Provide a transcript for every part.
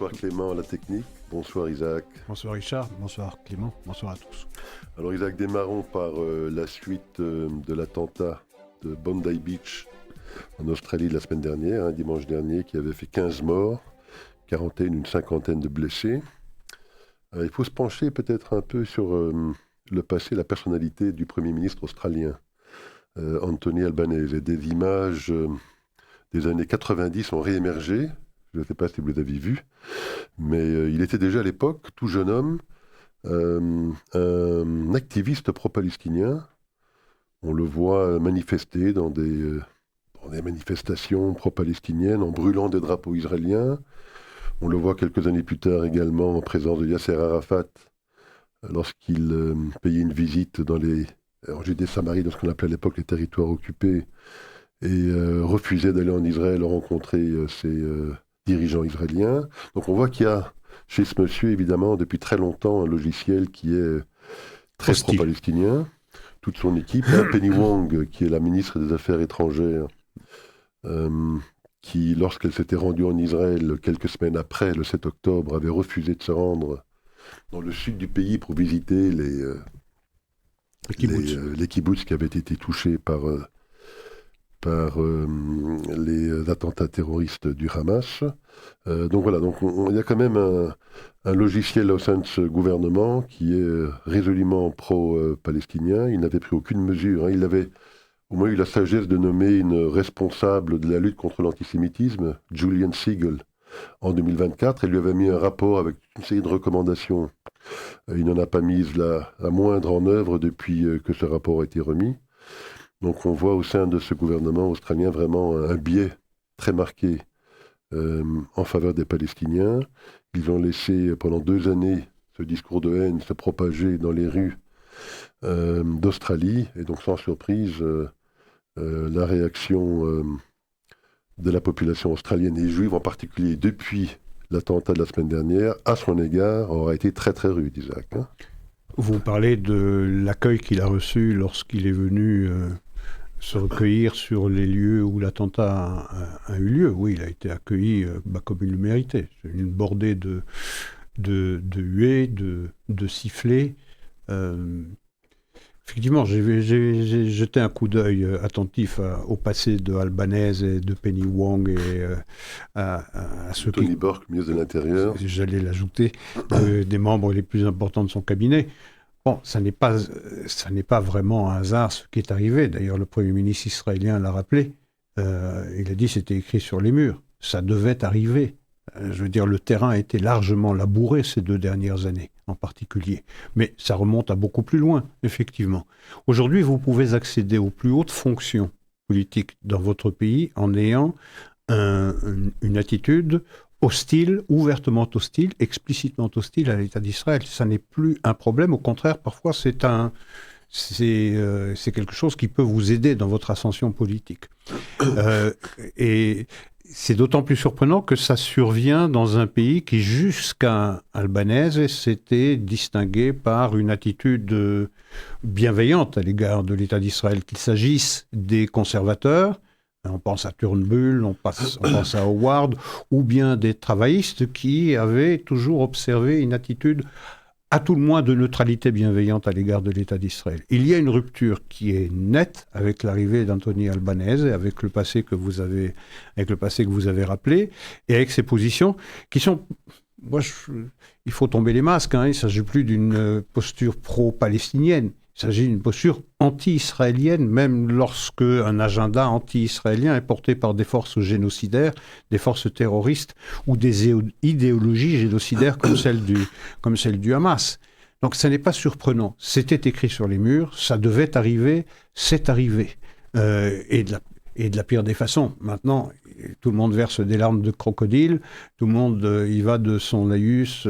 Bonsoir Clément à la technique, bonsoir Isaac. Bonsoir Richard, bonsoir Clément, bonsoir à tous. Alors Isaac, démarrons par la suite de l'attentat de Bondi Beach en Australie la semaine dernière, dimanche dernier, qui avait fait 15 morts, une cinquantaine de blessés. Il faut se pencher peut-être un peu sur le passé, la personnalité du Premier ministre australien, Anthony Albanese. Et des images des années 90 ont réémergé. Je ne sais pas si vous les avez vues, mais il était déjà à l'époque, tout jeune homme, un activiste pro-palestinien. On le voit manifester dans des manifestations pro-palestiniennes en brûlant des drapeaux israéliens. On le voit quelques années plus tard également en présence de Yasser Arafat, lorsqu'il payait une visite en Judée-Samarie, dans ce qu'on appelait à l'époque les territoires occupés, et refusait d'aller en Israël rencontrer ses dirigeants israéliens. Donc on voit qu'il y a chez ce monsieur, évidemment, depuis très longtemps, un logiciel qui est très pro-palestinien. Toute son équipe, Penny Wong, qui est la ministre des Affaires étrangères, qui, lorsqu'elle s'était rendue en Israël quelques semaines après, le 7 octobre, avait refusé de se rendre dans le sud du pays pour visiter les kibboutz qui avaient été touchés par les attentats terroristes du Hamas. Donc voilà, il y a quand même un logiciel au sein de ce gouvernement qui est résolument pro-palestinien. Il n'avait pris aucune mesure. Il avait au moins eu la sagesse de nommer une responsable de la lutte contre l'antisémitisme, Julian Siegel, en 2024. Elle lui avait mis un rapport avec une série de recommandations. Il n'en a pas mis la moindre en œuvre depuis que ce rapport a été remis. Donc on voit au sein de ce gouvernement australien vraiment un biais très marqué en faveur des Palestiniens. Ils ont laissé pendant 2 années ce discours de haine se propager dans les rues d'Australie. Et donc sans surprise, la réaction de la population australienne et juive en particulier depuis l'attentat de la semaine dernière à son égard aura été très très rude, Isaac. Vous parlez de l'accueil qu'il a reçu lorsqu'il est venu se recueillir sur les lieux où l'attentat a eu lieu. Oui, il a été accueilli comme il le méritait. C'est une bordée de huées, de sifflets. Effectivement, j'ai jeté un coup d'œil attentif au passé de Albanese et de Penny Wong et à ceux Tony Burke, ministre de l'Intérieur. J'allais l'ajouter, des membres les plus importants de son cabinet. Bon, ça n'est pas vraiment un hasard ce qui est arrivé. D'ailleurs, le Premier ministre israélien l'a rappelé. Il a dit que c'était écrit sur les murs. Ça devait arriver. Je veux dire, le terrain a été largement labouré ces 2 dernières années, en particulier. Mais ça remonte à beaucoup plus loin, effectivement. Aujourd'hui, vous pouvez accéder aux plus hautes fonctions politiques dans votre pays en ayant une attitude hostile, ouvertement hostile, explicitement hostile à l'État d'Israël. Ça n'est plus un problème. Au contraire, parfois, c'est quelque chose qui peut vous aider dans votre ascension politique. Et c'est d'autant plus surprenant que ça survient dans un pays qui, jusqu'à Albanese, s'était distingué par une attitude bienveillante à l'égard de l'État d'Israël, qu'il s'agisse des conservateurs, on pense à Turnbull, on pense à Howard, ou bien des travaillistes qui avaient toujours observé une attitude à tout le moins de neutralité bienveillante à l'égard de l'État d'Israël. Il y a une rupture qui est nette avec l'arrivée d'Anthony Albanese, avec le passé que vous avez rappelé, et avec ses positions qui sont... il faut tomber les masques, il ne s'agit plus d'une posture pro-palestinienne. Il s'agit d'une posture anti-israélienne, même lorsque un agenda anti-israélien est porté par des forces génocidaires, des forces terroristes ou des idéologies génocidaires comme celle du Hamas. Donc ça n'est pas surprenant. C'était écrit sur les murs, ça devait arriver, c'est arrivé. Et de la pire des façons. Maintenant, tout le monde verse des larmes de crocodile, tout le monde y va de son laïus.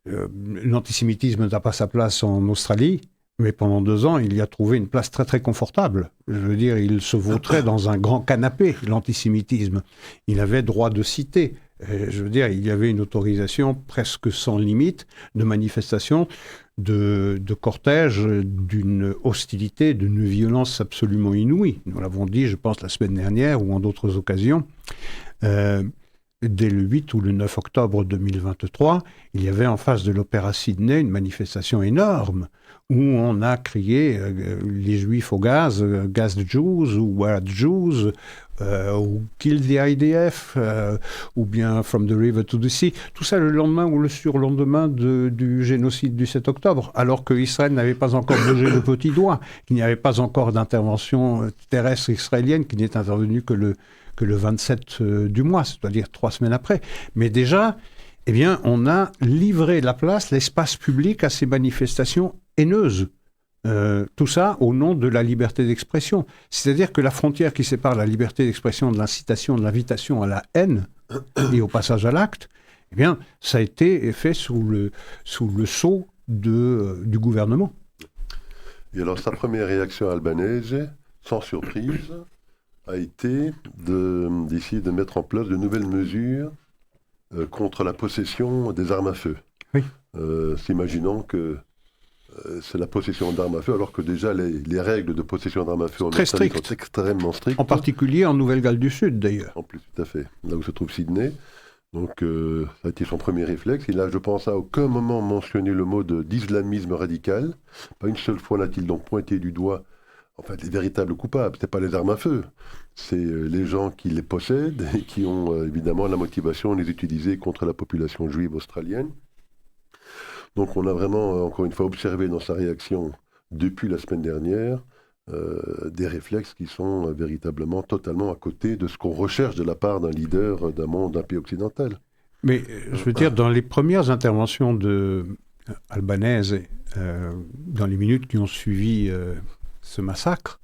L'antisémitisme n'a pas sa place en Australie, mais pendant 2 ans, il y a trouvé une place très très confortable. Je veux dire, il se vautrait dans un grand canapé, l'antisémitisme. Il avait droit de citer. Je veux dire, il y avait une autorisation presque sans limite de manifestation, de cortège, d'une hostilité, d'une violence absolument inouïe. Nous l'avons dit, je pense, la semaine dernière ou en d'autres occasions. dès le 8 ou le 9 octobre 2023, il y avait en face de l'Opéra Sydney une manifestation énorme où on a crié les Juifs au gaz, Gas the Jews ou Where are the Jews, ou Kill the IDF, ou bien From the River to the Sea. Tout ça le lendemain ou le surlendemain du génocide du 7 octobre, alors qu'Israël n'avait pas encore bougé le petit doigt, qu'il n'y avait pas encore d'intervention terrestre israélienne qui n'est intervenue que le 27 du mois, c'est-à-dire 3 semaines après. Mais déjà, eh bien, on a livré la place, l'espace public à ces manifestations haineuses. Tout ça au nom de la liberté d'expression. C'est-à-dire que la frontière qui sépare la liberté d'expression de l'incitation, de l'invitation à la haine et au passage à l'acte, eh bien, ça a été fait sous le sceau du gouvernement. Et alors, sa première réaction albanaise, sans surprise, a été d'essayer de mettre en place de nouvelles mesures contre la possession des armes à feu. Oui. S'imaginant que c'est la possession d'armes à feu, alors que déjà les règles de possession d'armes à feu en Très Australie strict. sont extrêmement strictes. En particulier en Nouvelle-Galles du Sud, d'ailleurs. En plus, tout à fait. Là où se trouve Sydney. Donc, ça a été son premier réflexe. Il n'a, je pense, à aucun moment mentionné le mot d'islamisme radical. Pas une seule fois n'a-t-il donc pointé du doigt, en fait, les véritables coupables. Ce n'est pas les armes à feu. C'est les gens qui les possèdent et qui ont évidemment la motivation de les utiliser contre la population juive australienne. Donc on a vraiment, encore une fois, observé dans sa réaction depuis la semaine dernière des réflexes qui sont véritablement totalement à côté de ce qu'on recherche de la part d'un leader d'un pays occidental. Mais je veux dire, dans les premières interventions albanaises, dans les minutes qui ont suivi ce massacre,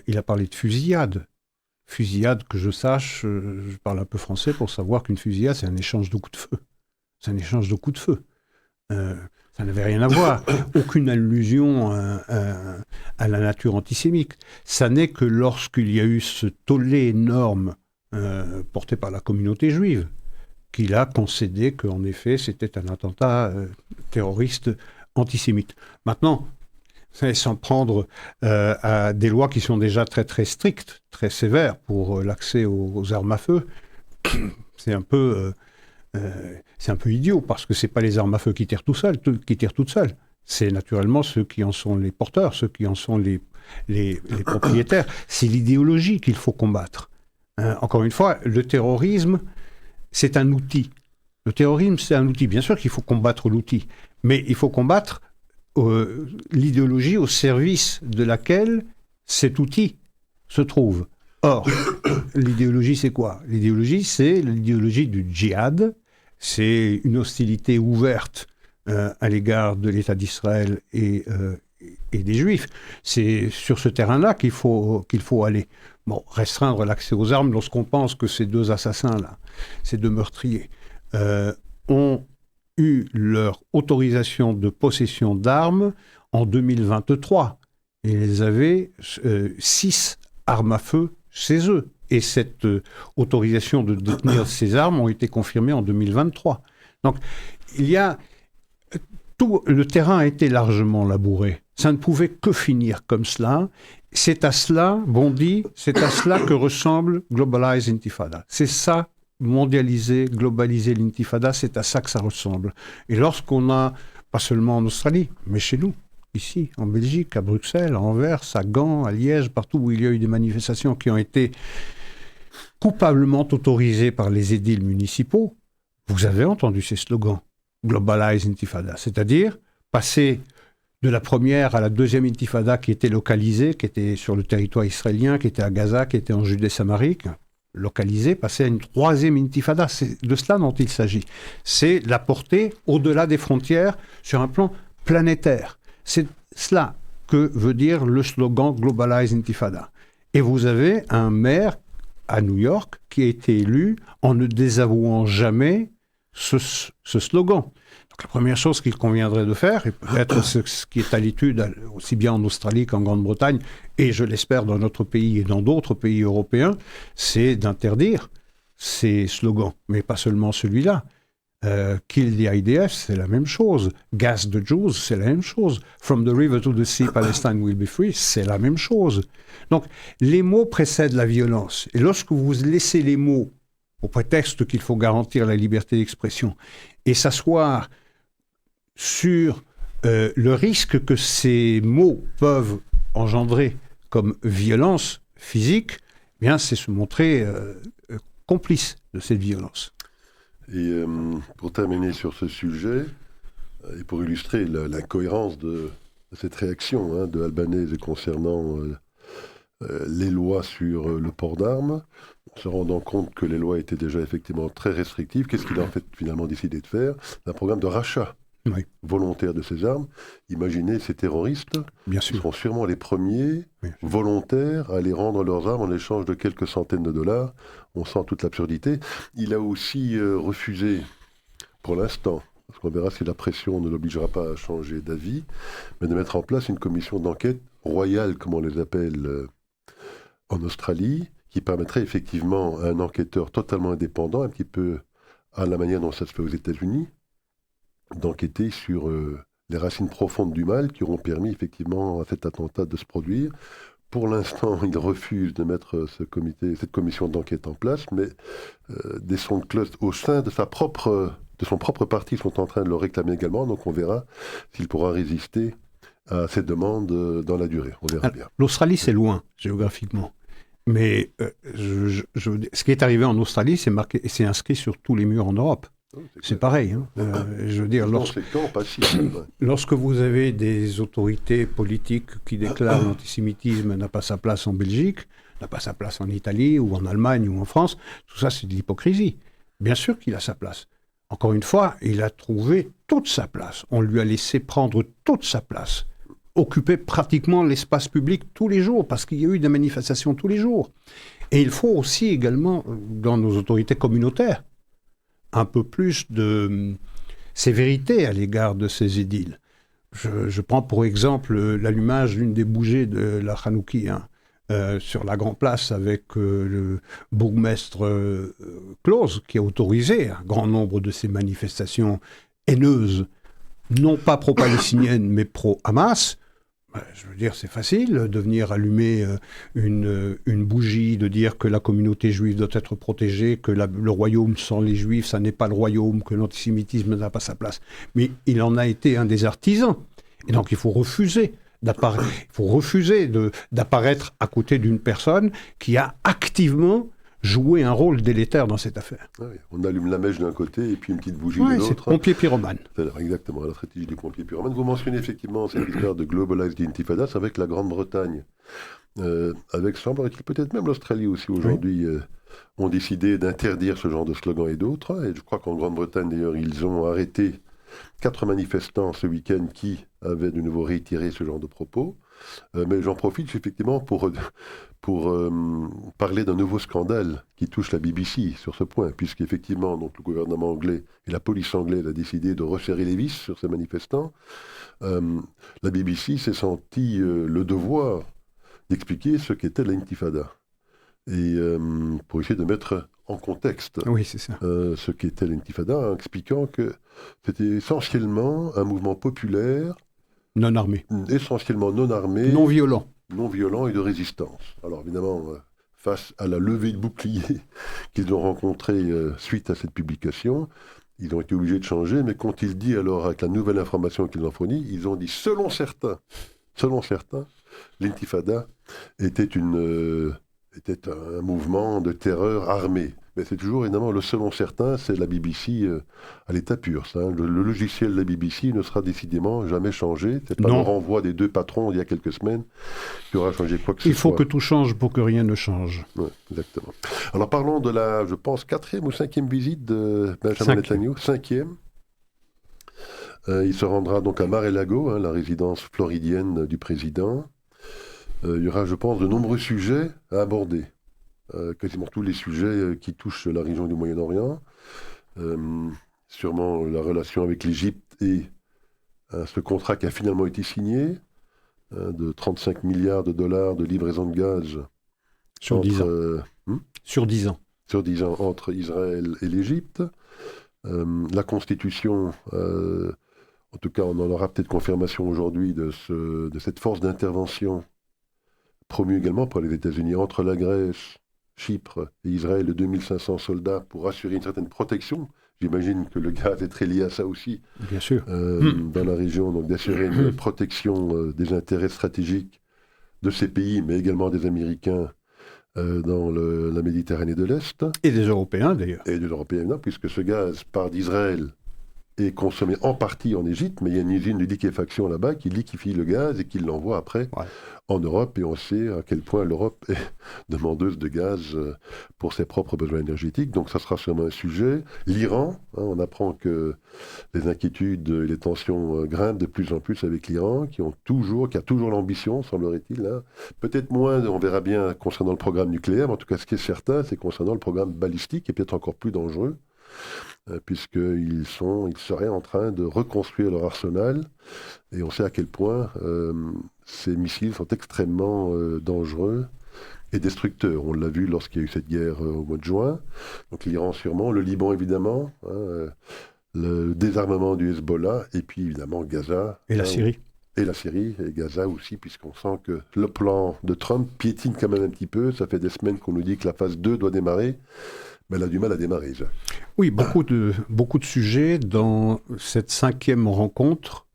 il a parlé de fusillade. Fusillade, que je sache, je parle un peu français pour savoir qu'une fusillade, c'est un échange de coups de feu. C'est un échange de coups de feu. Ça n'avait rien à voir. Aucune allusion à la nature antisémite. Ça n'est que lorsqu'il y a eu ce tollé énorme porté par la communauté juive qu'il a concédé qu'en effet, c'était un attentat terroriste antisémite. Maintenant, sans prendre à des lois qui sont déjà très très strictes, très sévères pour l'accès aux armes à feu, c'est un peu idiot, parce que ce n'est pas les armes à feu qui tirent toutes seules. C'est naturellement ceux qui en sont les porteurs, ceux qui en sont les propriétaires. C'est l'idéologie qu'il faut combattre. Encore une fois, le terrorisme, c'est un outil. Le terrorisme, c'est un outil. Bien sûr qu'il faut combattre l'outil, mais il faut combattre l'idéologie au service de laquelle cet outil se trouve. Or, l'idéologie, c'est quoi? L'idéologie, c'est l'idéologie du djihad. C'est une hostilité ouverte à l'égard de l'État d'Israël et des Juifs. C'est sur ce terrain-là qu'il faut aller. Bon, restreindre l'accès aux armes lorsqu'on pense que ces deux assassins-là, ces deux meurtriers, ont eu leur autorisation de possession d'armes en 2023. Et ils avaient 6 armes à feu chez eux. Et cette autorisation de détenir ces armes ont été confirmées en 2023. Donc, le terrain a été largement labouré. Ça ne pouvait que finir comme cela. C'est à cela, Bondy, c'est à cela que ressemble Globalized Intifada. C'est ça, mondialiser, globaliser l'intifada, c'est à ça que ça ressemble. Et lorsqu'on a, pas seulement en Australie, mais chez nous, ici, en Belgique, à Bruxelles, à Anvers, à Gand, à Liège, partout où il y a eu des manifestations qui ont été coupablement autorisées par les édiles municipaux, vous avez entendu ces slogans. Globalized Intifada, c'est-à-dire passer de la première à la deuxième intifada qui était localisée, qui était sur le territoire israélien, qui était à Gaza, qui était en Judée-Samarie, localisée, passer à une troisième intifada. C'est de cela dont il s'agit. C'est la portée au-delà des frontières sur un plan planétaire. C'est cela que veut dire le slogan Globalized Intifada. Et vous avez un maire à New York qui a été élu en ne désavouant jamais ce slogan. Donc la première chose qu'il conviendrait de faire, et peut-être ce qui est à l'étude aussi bien en Australie qu'en Grande-Bretagne, et je l'espère dans notre pays et dans d'autres pays européens, c'est d'interdire ces slogans. Mais pas seulement celui-là. Kill the IDF, c'est la même chose. Gas the Jews, c'est la même chose. From the river to the sea, Palestine will be free, c'est la même chose. Donc, les mots précèdent la violence. Et lorsque vous laissez les mots au prétexte qu'il faut garantir la liberté d'expression, et s'asseoir sur le risque que ces mots peuvent engendrer comme violence physique, eh bien, c'est se montrer complice de cette violence. Et pour terminer sur ce sujet, et pour illustrer l'incohérence de cette réaction de Albanese concernant les lois sur le port d'armes, se rendant compte que les lois étaient déjà effectivement très restrictives, qu'est-ce qu'il a en fait finalement décidé de faire? Un programme de rachat volontaire de ces armes. Imaginez ces terroristes, Bien qui sûr. seront sûrement les premiers volontaires à aller rendre leurs armes en échange de quelques centaines de dollars. On sent toute l'absurdité. Il a aussi refusé, pour l'instant, parce qu'on verra si la pression ne l'obligera pas à changer d'avis, mais de mettre en place une commission d'enquête royale, comme on les appelle en Australie, qui permettrait effectivement à un enquêteur totalement indépendant, un petit peu à la manière dont ça se fait aux États-Unis, d'enquêter sur les racines profondes du mal qui auront permis effectivement à cet attentat de se produire. Pour l'instant, il refuse de mettre cette commission d'enquête en place, mais des sons de cloche au sein de son propre parti sont en train de le réclamer également, donc on verra s'il pourra résister à ces demandes dans la durée. On verra bien. L'Australie, c'est loin, géographiquement. Mais ce qui est arrivé en Australie, c'est inscrit sur tous les murs en Europe. C'est pareil. Hein. Je veux dire, lorsque vous avez des autorités politiques qui déclarent l'antisémitisme n'a pas sa place en Belgique, n'a pas sa place en Italie ou en Allemagne ou en France, tout ça c'est de l'hypocrisie. Bien sûr qu'il a sa place. Encore une fois, il a trouvé toute sa place. On lui a laissé prendre toute sa place, occuper pratiquement l'espace public tous les jours, parce qu'il y a eu des manifestations tous les jours. Et il faut aussi également, dans nos autorités communautaires, un peu plus de sévérité à l'égard de ces édiles. Je prends pour exemple l'allumage d'une des bougies de la Hanouki sur la Grand Place avec le bourgmestre Claus qui a autorisé un grand nombre de ces manifestations haineuses, non pas pro-palestiniennes mais pro-Hamas. Je veux dire, c'est facile de venir allumer une bougie, de dire que la communauté juive doit être protégée, que le royaume sans les juifs, ça n'est pas le royaume, que l'antisémitisme n'a pas sa place. Mais il en a été un des artisans. Et donc il faut refuser d'apparaître à côté d'une personne qui a activement joué un rôle délétère dans cette affaire. Ah oui, on allume la mèche d'un côté et puis une petite bougie de l'autre. C'est pompier pyromane. Exactement, la stratégie du pompier pyromane. Vous mentionnez effectivement cette histoire de Globalized Intifada avec la Grande-Bretagne. Avec, semblerait-il, peut-être même l'Australie aussi aujourd'hui, ont décidé d'interdire ce genre de slogan et d'autres. Et je crois qu'en Grande-Bretagne, d'ailleurs, ils ont arrêté 4 manifestants ce week-end qui avaient de nouveau réitéré ce genre de propos. Mais j'en profite effectivement pour parler d'un nouveau scandale qui touche la BBC sur ce point, puisqu'effectivement donc, le gouvernement anglais et la police anglaise a décidé de resserrer les vis sur ces manifestants. La BBC s'est senti le devoir d'expliquer ce qu'était l'intifada. Et pour essayer de mettre en contexte ce qu'était l'intifada, en expliquant que c'était essentiellement un mouvement populaire non armé. Essentiellement non armé. Non violent. Non violent et de résistance. Alors évidemment, face à la levée de boucliers qu'ils ont rencontrée suite à cette publication, ils ont été obligés de changer, mais qu'ont-ils dit alors avec la nouvelle information qu'ils ont fournie? Ils ont dit, selon certains, l'intifada était un mouvement de terreur armé. Mais c'est toujours, évidemment, le selon certains, c'est la BBC à l'état pur. Ça, Le logiciel de la BBC ne sera décidément jamais changé. C'est pas le renvoi des 2 patrons il y a quelques semaines qui aura changé quoi que ce soit. Il faut que tout change pour que rien ne change. Ouais, exactement. Alors parlons de la, je pense, 4e ou 5e visite de Benjamin Netanyahu. 5e. Il se rendra donc à Mar-a-Lago, la résidence floridienne du président. Il y aura, je pense, de nombreux sujets à aborder. Quasiment tous les sujets qui touchent la région du Moyen-Orient. Sûrement la relation avec l'Égypte et ce contrat qui a finalement été signé de 35 milliards de dollars de livraison de gaz. Sur 10 ans. Sur 10 ans. Sur 10 ans entre Israël et l'Égypte. La Constitution, en tout cas on en aura peut-être confirmation aujourd'hui de cette force d'intervention promue également par les États-Unis entre la Grèce Chypre et Israël de 2500 soldats pour assurer une certaine protection. J'imagine que le gaz est très lié à ça aussi. Bien sûr. Dans la région, donc d'assurer une protection des intérêts stratégiques de ces pays, mais également des Américains dans la Méditerranée de l'Est. Et des Européens, d'ailleurs. Et des Européens, puisque ce gaz part d'Israël est consommé en partie en Égypte, mais il y a une usine de liquéfaction là-bas qui liquéfie le gaz et qui l'envoie après en Europe. Et on sait à quel point l'Europe est demandeuse de gaz pour ses propres besoins énergétiques. Donc ça sera sûrement un sujet. L'Iran, on apprend que les inquiétudes et les tensions grimpent de plus en plus avec l'Iran, qui a toujours l'ambition, semblerait-il. Peut-être moins, on verra bien, concernant le programme nucléaire, mais en tout cas ce qui est certain, c'est concernant le programme balistique, qui est peut-être encore plus dangereux, puisqu'ils seraient en train de reconstruire leur arsenal, et on sait à quel point ces missiles sont extrêmement dangereux et destructeurs. On l'a vu lorsqu'il y a eu cette guerre au mois de juin. Donc l'Iran sûrement, le Liban évidemment, le désarmement du Hezbollah, et puis évidemment Gaza. Et la Syrie. Et la Syrie, et Gaza aussi, puisqu'on sent que le plan de Trump piétine quand même un petit peu. Ça fait des semaines qu'on nous dit que la phase 2 doit démarrer. Mais elle a du mal à démarrer, Jacques. Oui, beaucoup de sujets dans cette 5e rencontre.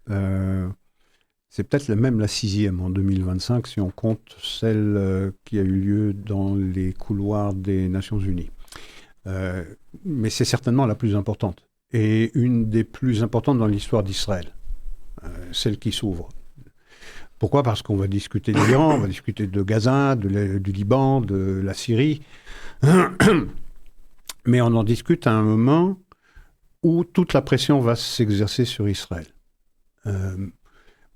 C'est peut-être même la 6e en 2025, si on compte celle qui a eu lieu dans les couloirs des Nations Unies. Mais c'est certainement la plus importante. Et une des plus importantes dans l'histoire d'Israël. Celle qui s'ouvre. Pourquoi ? Parce qu'on va discuter de l'Iran, on va discuter de Gaza, du Liban, de la Syrie. Mais on en discute à un moment où toute la pression va s'exercer sur Israël.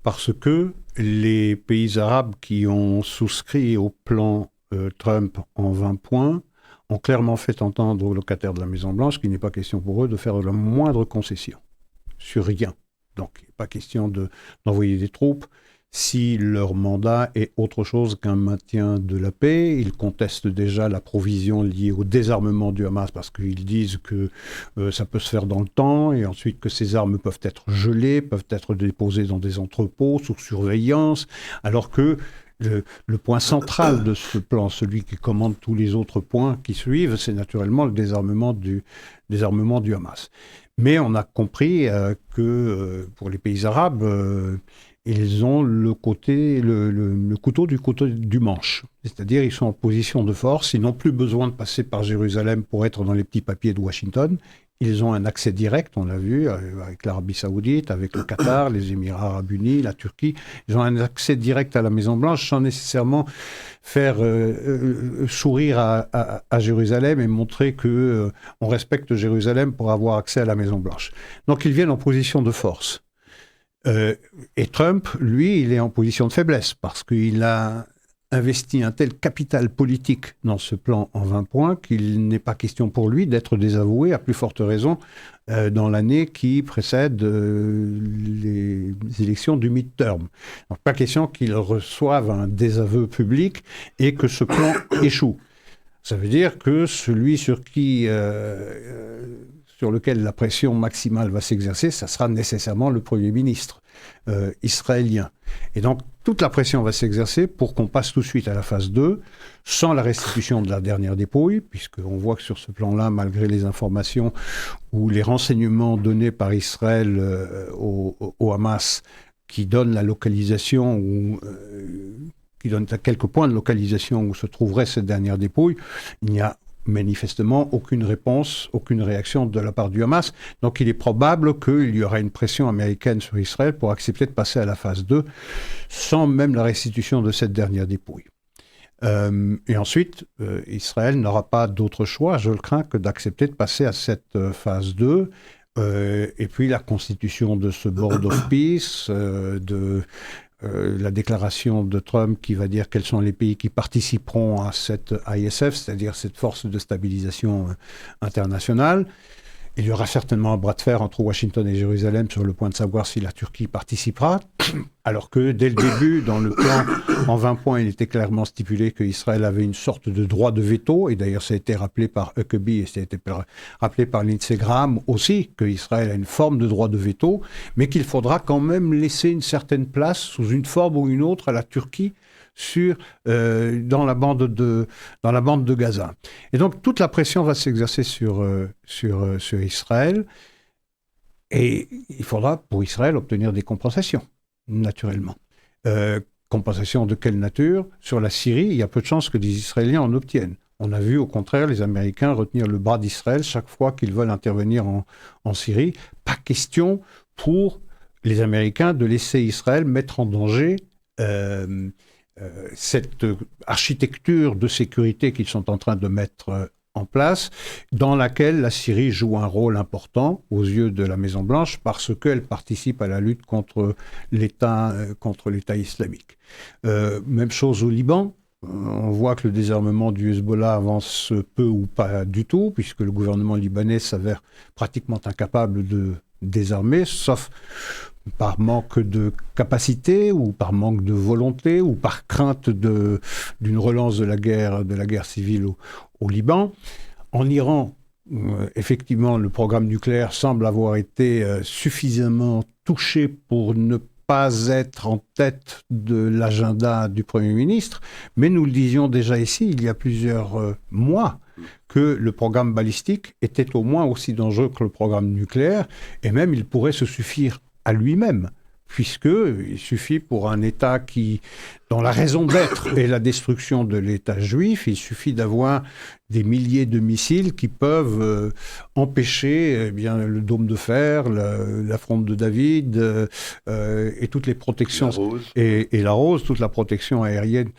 Parce que les pays arabes qui ont souscrit au plan Trump en 20 points ont clairement fait entendre aux locataires de la Maison-Blanche qu'il n'est pas question pour eux de faire la moindre concession sur rien. Donc, il n'est pas question d'envoyer des troupes. Si leur mandat est autre chose qu'un maintien de la paix, ils contestent déjà la provision liée au désarmement du Hamas parce qu'ils disent que ça peut se faire dans le temps et ensuite que ces armes peuvent être gelées, peuvent être déposées dans des entrepôts sous surveillance, alors que le point central de ce plan, celui qui commande tous les autres points qui suivent, c'est naturellement le désarmement du Hamas. Mais on a compris que pour les pays arabes, ils ont le couteau du manche. C'est-à-dire ils sont en position de force, ils n'ont plus besoin de passer par Jérusalem pour être dans les petits papiers de Washington. Ils ont un accès direct, on l'a vu, avec l'Arabie Saoudite, avec le Qatar, les Émirats Arabes Unis, la Turquie. Ils ont un accès direct à la Maison-Blanche sans nécessairement faire sourire à Jérusalem et montrer qu'on respecte Jérusalem pour avoir accès à la Maison-Blanche. Donc ils viennent en position de force. Et Trump, lui, il est en position de faiblesse parce qu'il a investi un tel capital politique dans ce plan en 20 points qu'il n'est pas question pour lui d'être désavoué, à plus forte raison, dans l'année qui précède les élections du midterm. Donc pas question qu'il reçoive un désaveu public et que ce plan échoue. Ça veut dire que celui sur lequel la pression maximale va s'exercer, ça sera nécessairement le Premier ministre israélien. Et donc, toute la pression va s'exercer pour qu'on passe tout de suite à la phase 2, sans la restitution de la dernière dépouille, puisqu'on voit que sur ce plan-là, malgré les informations ou les renseignements donnés par Israël au Hamas, qui donnent la localisation qui donnent à quelques points de localisation où se trouverait cette dernière dépouille, il n'y a manifestement aucune réponse, aucune réaction de la part du Hamas. Donc il est probable qu'il y aura une pression américaine sur Israël pour accepter de passer à la phase 2 sans même la restitution de cette dernière dépouille. Et ensuite, Israël n'aura pas d'autre choix, je le crains, que d'accepter de passer à cette phase 2. Et puis la constitution de ce Board of Peace, la déclaration de Trump qui va dire quels sont les pays qui participeront à cette ISF, c'est-à-dire cette force de stabilisation internationale. Il y aura certainement un bras de fer entre Washington et Jérusalem sur le point de savoir si la Turquie participera, alors que dès le début, dans le plan en 20 points, il était clairement stipulé qu'Israël avait une sorte de droit de veto, et d'ailleurs ça a été rappelé par Huckabee et ça a été rappelé par Lindsey Graham aussi, qu'Israël a une forme de droit de veto, mais qu'il faudra quand même laisser une certaine place, sous une forme ou une autre, à la Turquie dans la bande de Gaza. Et donc toute la pression va s'exercer sur Israël. Et il faudra pour Israël obtenir des compensations, naturellement. Compensations de quelle nature? Sur la Syrie, il y a peu de chances que des Israéliens en obtiennent. On a vu au contraire les Américains retenir le bras d'Israël chaque fois qu'ils veulent intervenir en Syrie. Pas question pour les Américains de laisser Israël mettre en danger cette architecture de sécurité qu'ils sont en train de mettre en place, dans laquelle la Syrie joue un rôle important aux yeux de la Maison-Blanche parce qu'elle participe à la lutte contre l'État islamique. Même chose au Liban. On voit que le désarmement du Hezbollah avance peu ou pas du tout, puisque le gouvernement libanais s'avère pratiquement incapable de désarmer, sauf par manque de capacité ou par manque de volonté ou par crainte d'une relance de la guerre civile au Liban. En Iran, effectivement, le programme nucléaire semble avoir été suffisamment touché pour ne pas être en tête de l'agenda du Premier ministre, mais nous le disions déjà ici, il y a plusieurs mois, que le programme balistique était au moins aussi dangereux que le programme nucléaire, et même il pourrait se suffire à lui-même, puisqu'il suffit pour un État dont la raison d'être est la destruction de l'État juif, il suffit d'avoir des milliers de missiles qui peuvent empêcher le dôme de fer, la fronde de David et toutes les protections et la Rose, toute la protection aérienne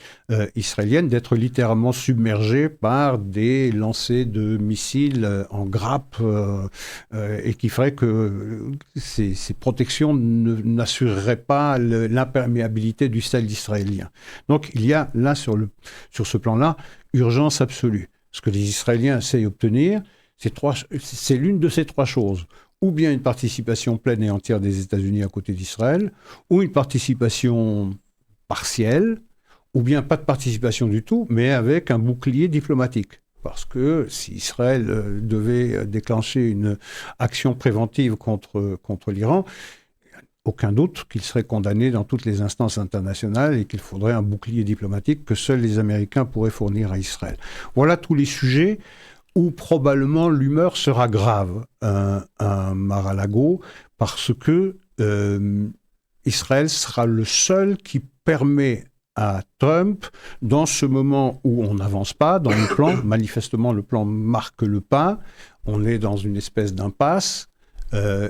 israélienne d'être littéralement submergée par des lancers de missiles en grappe et qui ferait que ces protections n'assureraient pas l'imperméabilité du sol israélien. Donc il y a là sur ce plan-là urgence absolue. Ce que les Israéliens essayent d'obtenir, c'est l'une de ces trois choses. Ou bien une participation pleine et entière des États-Unis à côté d'Israël, ou une participation partielle, ou bien pas de participation du tout, mais avec un bouclier diplomatique. Parce que si Israël devait déclencher une action préventive contre l'Iran, aucun doute qu'il serait condamné dans toutes les instances internationales et qu'il faudrait un bouclier diplomatique que seuls les Américains pourraient fournir à Israël. Voilà tous les sujets où probablement l'humeur sera grave à Mar-a-Lago parce que Israël sera le seul qui permet à Trump, dans ce moment où on n'avance pas dans le plan, manifestement le plan marque le pas, on est dans une espèce d'impasse,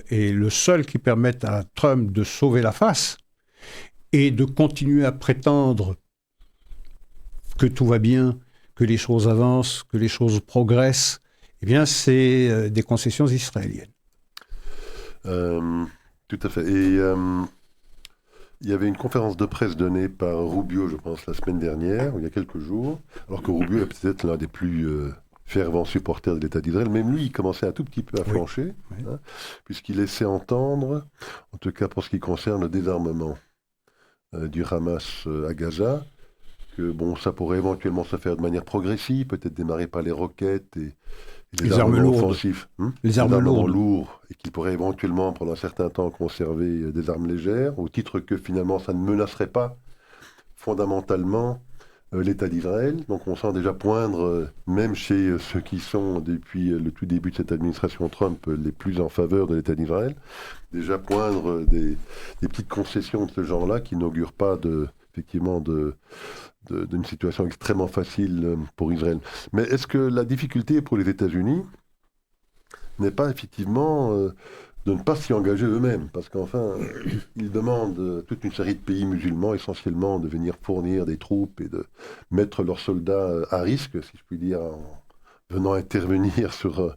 et le seul qui permette à Trump de sauver la face et de continuer à prétendre que tout va bien, que les choses avancent, que les choses progressent, eh bien, c'est des concessions israéliennes. Tout à fait. Et il y avait une conférence de presse donnée par Rubio, je pense, la semaine dernière, ou il y a quelques jours, alors que Rubio est peut-être l'un des plus fervent supporter de l'État d'Israël. Même lui, il commençait un tout petit peu à flancher, hein, puisqu'il laissait entendre, en tout cas pour ce qui concerne le désarmement du Hamas à Gaza, que ça pourrait éventuellement se faire de manière progressive, peut-être démarrer par les roquettes et les armements offensifs. Les armements lourds, et qui pourraient éventuellement, pendant un certain temps, conserver des armes légères, au titre que finalement ça ne menacerait pas fondamentalement l'État d'Israël. Donc on sent déjà poindre, même chez ceux qui sont, depuis le tout début de cette administration Trump, les plus en faveur de l'État d'Israël, déjà poindre des petites concessions de ce genre-là qui n'augurent pas effectivement d'une situation extrêmement facile pour Israël. Mais est-ce que la difficulté pour les États-Unis n'est pas effectivement de ne pas s'y engager eux-mêmes? Parce qu'enfin, ils demandent toute une série de pays musulmans essentiellement de venir fournir des troupes et de mettre leurs soldats à risque, si je puis dire, en venant intervenir sur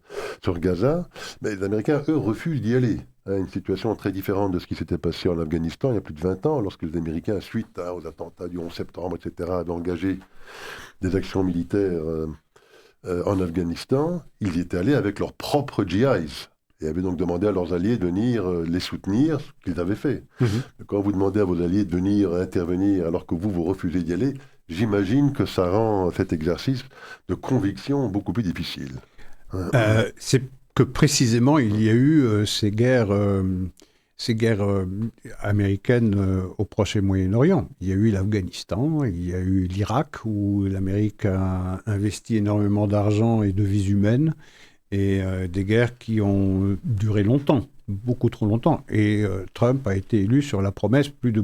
Gaza. Mais les Américains, eux, refusent d'y aller. Une situation très différente de ce qui s'était passé en Afghanistan il y a plus de 20 ans, lorsque les Américains, suite aux attentats du 11 septembre, etc., avaient engagé des actions militaires en Afghanistan. Ils y étaient allés avec leurs propres GIs et avaient donc demandé à leurs alliés de venir les soutenir, ce qu'ils avaient fait. Quand vous demandez à vos alliés de venir intervenir alors que vous refusez d'y aller, j'imagine que ça rend cet exercice de conviction beaucoup plus difficile. C'est que précisément, il y a eu ces guerres ces guerres américaines au Proche et Moyen-Orient. Il y a eu l'Afghanistan, il y a eu l'Irak, où l'Amérique a investi énormément d'argent et de vies humaines, et des guerres qui ont duré longtemps, beaucoup trop longtemps. Et Trump a été élu sur la promesse plus de